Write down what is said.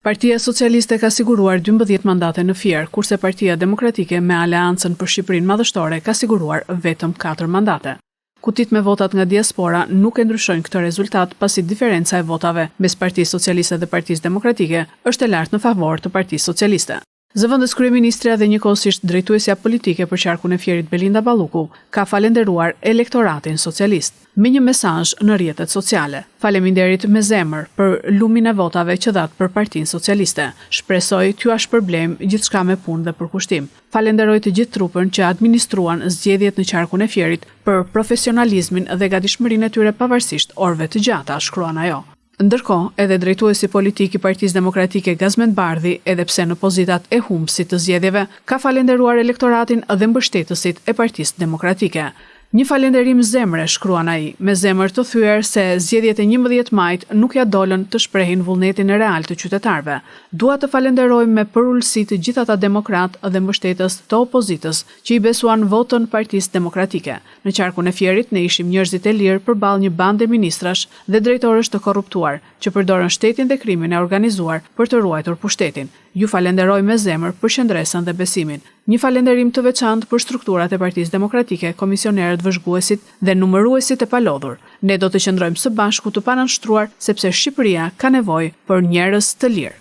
Partia Socialiste ka siguruar 12 mandate në Fier, kurse Partia Demokratike me Aleancën për Shqipërinë Madhështore ka siguruar vetëm 4 mandate. Kutit me votat nga diaspora nuk e ndryshojnë këtë rezultat pasi diferenca e votave mes Partisë Socialiste dhe Partisë Demokratike është e lartë në favor të Partisë Socialiste. Zëvendës kryeministra dhe njëkohësisht drejtuesja politike për qarkun e Fierit Belinda Balluku ka falenderuar elektoratin socialist me një mesazh në rrjetet sociale. Faleminderit me zemër për lumin e votave që dhat për Partinë Socialiste. Shpresoj t'ju shpërblem gjithçka me punë dhe përkushtim. Falenderoj të gjithë trupën që administruan zgjedhjet në qarkun e Fierit për profesionalizmin dhe gatishmërinë e tyre pavarësisht orëve të gjata, shkruan ajo. Ndërkohë, edhe drejtuesi politik i Partisë Demokratike Gazmend Bardhi, edhe pse në pozitat e humbësit të zgjedhjeve, ka falenderuar elektoratin dhe mbështetësit e Partisë Demokratike. Një falenderim zemre, shkruan ai, me zemër të thyer se zgjedhjet e 11 majit nuk ja dolën të shprehin vullnetin e real të qytetarëve. Dua të falenderoj me përulësi të gjithë ata demokrat dhe mbështetës të opozitës që i besuan votën Partisë Demokratike. Në qarkun e Fierit ne ishim njerëzit e lirë përballë një bande ministrash dhe drejtorësh të korruptuar që përdorën shtetin dhe krimin e organizuar për të ruajtur pushtetin. Ju falenderoj me zemër për qëndresën dhe besimin. Një falenderim të veçantë për strukturat e Partisë Demokratike, komisionerët vëzhguesit dhe numëruesit e palodhur. Ne do të qëndrojmë së bashku të panashtruar sepse Shqipëria ka nevojë për njerëz të lirë.